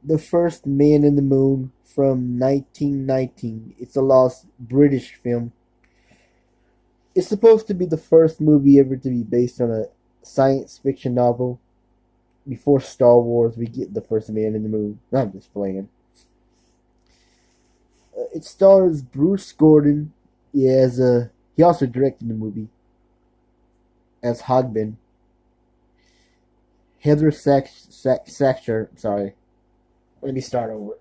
The First Man in the Moon from 1919. It's a lost British film. It's supposed to be the first movie ever to be based on a science fiction novel. Before Star Wars, we get The First Man in the Moon. I'm just playing. It stars Bruce Gordon. He also directed the movie as Hogben. Heather Saxer. Sorry, let me start over.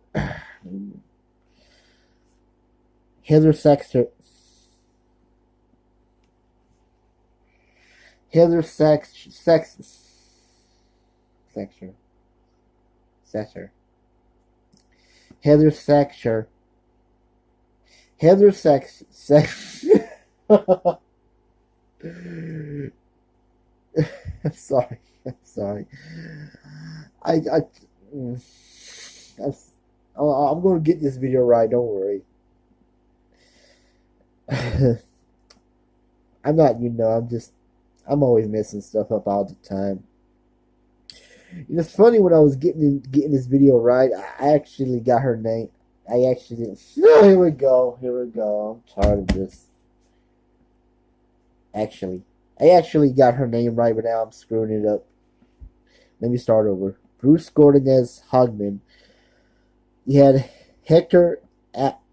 Heather Saxer. Heather Saxer. Saxer. Heather Saxer. Heather Sax. I'm sorry. I'm sorry. I mm, I'm, I'm going to get this video right. Don't worry. I'm not. I'm always messing stuff up all the time. It's funny when I was getting this video right. I actually got her name. I actually. No, here we go. Here we go. I'm tired of this. I actually got her name right, but now I'm screwing it up. Let me start over. Bruce Gordon as Hogman. You had Hector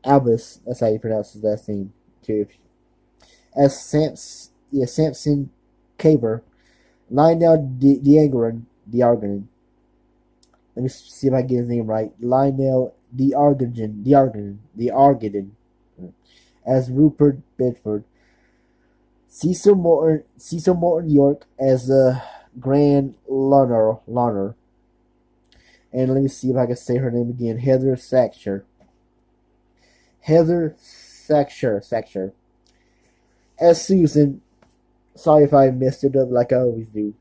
Albus. That's how you pronounce his last name, too. As Samson Caber. Lionel Diarganin. Let me see if I get his name right. Lionel Diarganin. As Rupert Bedford. Cecil Morton York as Grand Lonner. And let me see if I can say her name again. Heather Saxer. Heather Saxer. As Susan. Sorry if I messed it up like I always do.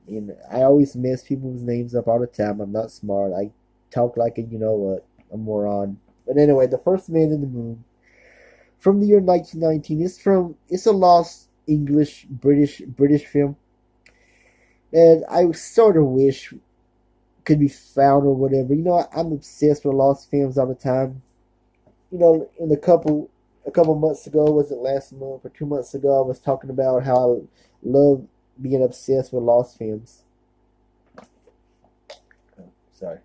And I always mess people's names up all the time. I'm not smart. I talk like a moron. But anyway, The First Man in the Moon from the year 1919. It's a lost British film, and I sort of wish could be found or whatever. I'm obsessed with lost films all the time. In a couple months ago, was it last month or 2 months ago, I was talking about how I love being obsessed with lost films. Sorry.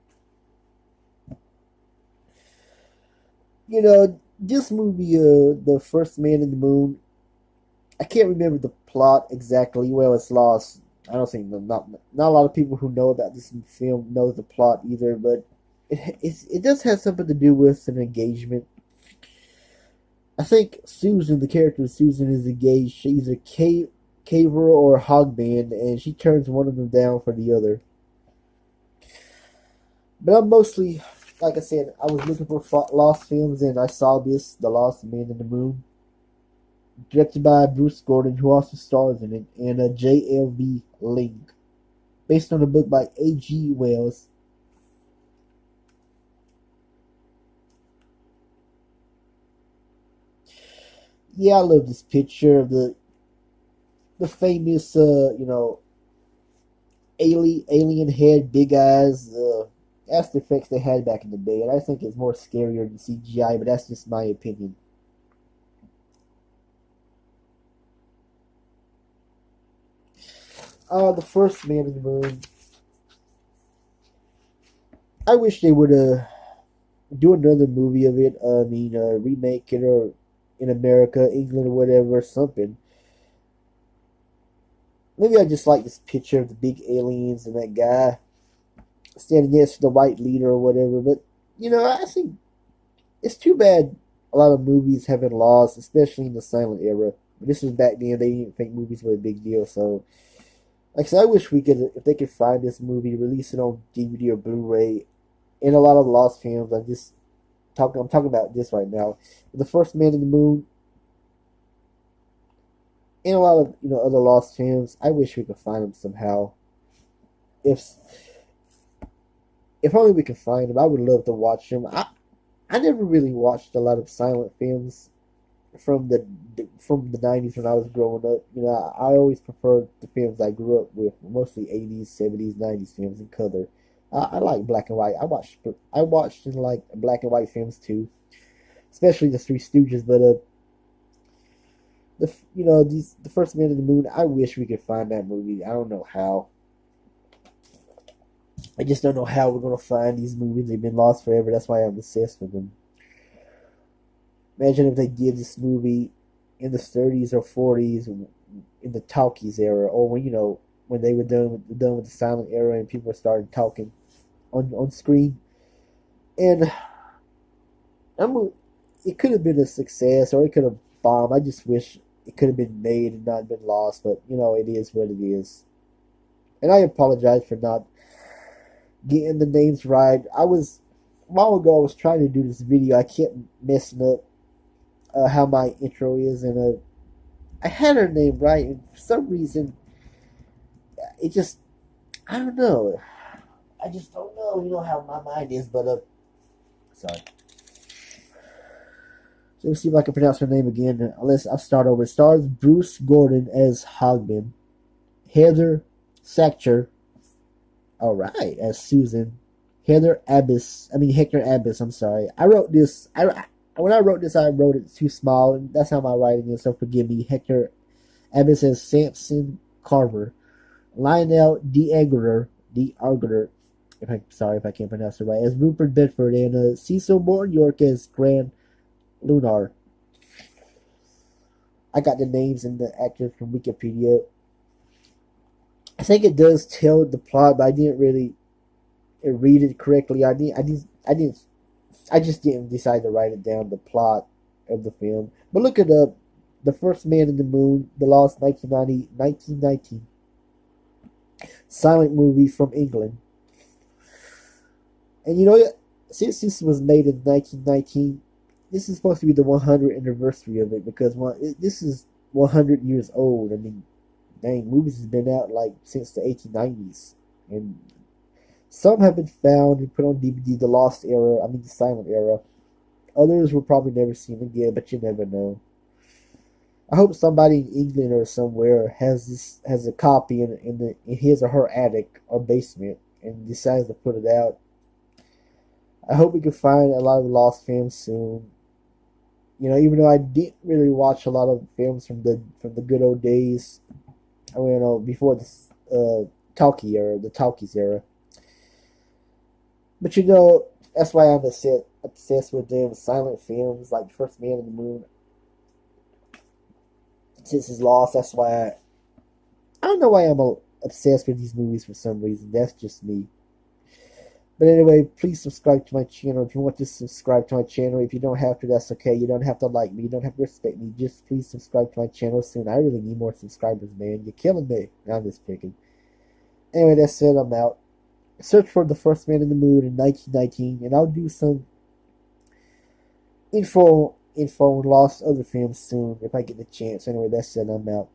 This movie, The First Man in the Moon, I can't remember the plot exactly. Well, it's lost. I don't think not a lot of people who know about this film know the plot either, but it does have something to do with an engagement. I think Susan, the character of Susan, is engaged. She's a caver or a hogman, and she turns one of them down for the other. But I'm mostly, like I said, I was looking for lost films, and I saw this, The Lost Man in the Moon, directed by Bruce Gordon, who also stars in it, and J.L.B. Link, based on a book by A.G. Wells. Yeah, I love this picture of the famous, alien head, big eyes. That's the effects they had back in the day, and I think it's more scarier than CGI, but that's just my opinion. The First Man in the Moon. I wish they would do another movie of it. Remake it or in America, England, or whatever, something. Maybe I just like this picture of the big aliens and that guy standing next to the white leader or whatever. But I think it's too bad a lot of movies have been lost, especially in the silent era. But this was back then; they didn't think movies were a big deal. So, like I said, I wish if they could find this movie, release it on DVD or Blu-ray, and a lot of lost films. I'm talking about this right now. The First Man in the Moon, and a lot of other lost films. I wish we could find them somehow. If if only we could find them, I would love to watch them. I never really watched a lot of silent films from the 90s when I was growing up. I always preferred the films I grew up with, mostly 80s, 70s, 90s films in color. I like black and white. I watched in like black and white films too, especially the Three Stooges. But the First Man in the Moon. I wish we could find that movie. I don't know how. I just don't know how we're gonna find these movies. They've been lost forever. That's why I'm obsessed with them. Imagine if they did this movie in the 30s or 40s, in the talkies era, or when they were done with the silent era and people started talking on screen. And I'm it could have been a success or it could have bombed. I just wish it could have been made and not been lost, but it is what it is. And I apologize for not getting the names right. A while ago I was trying to do this video. I kept messing up how my intro is, and I had her name right, and for some reason it just I don't know. I just don't know. You know how my mind is, but sorry. So let's see if I can pronounce her name again. I'll start over. It stars Bruce Gordon as Hogman, Heather Sacher, all right, as Susan, Hector Abbas. I'm sorry. I wrote this. When I wrote this, I wrote it too small, and that's how my writing is. So forgive me. Hector Abbas as Samson Carver, Lionel DeAgutter. If I'm sorry if I can't pronounce it right, as Rupert Bedford, and Cecil Morton York as Grand Lunar. I got the names and the actors from Wikipedia. I think it does tell the plot, but I didn't really read it correctly. I just didn't decide to write it down. The plot of the film, but look it up. The First Man in the Moon, the lost 1919 silent movie from England. And since this was made in 1919, this is supposed to be the 100th anniversary of it because this is 100 years old. I mean, dang, movies has been out like since the 1890s, and some have been found and put on DVD. The lost era, the silent era. Others will probably never seen again, but you never know. I hope somebody in England or somewhere has a copy in his or her attic or basement and decides to put it out. I hope we can find a lot of lost films soon. Even though I didn't really watch a lot of films from the good old days, before this the talkies era. But that's why I'm obsessed with them silent films like First Man in the Moon. Since it's lost, that's why I don't know why I'm obsessed with these movies for some reason. That's just me. But anyway, please subscribe to my channel. If you want to subscribe to my channel, if you don't have to, that's okay. You don't have to like me. You don't have to respect me. Just please subscribe to my channel soon. I really need more subscribers, man. You're killing me. No, I'm just picking. Anyway, that's it. I'm out. Search for The First Man in the Moon in 1919, and I'll do some info on lost other films soon if I get the chance. Anyway, that's it. I'm out.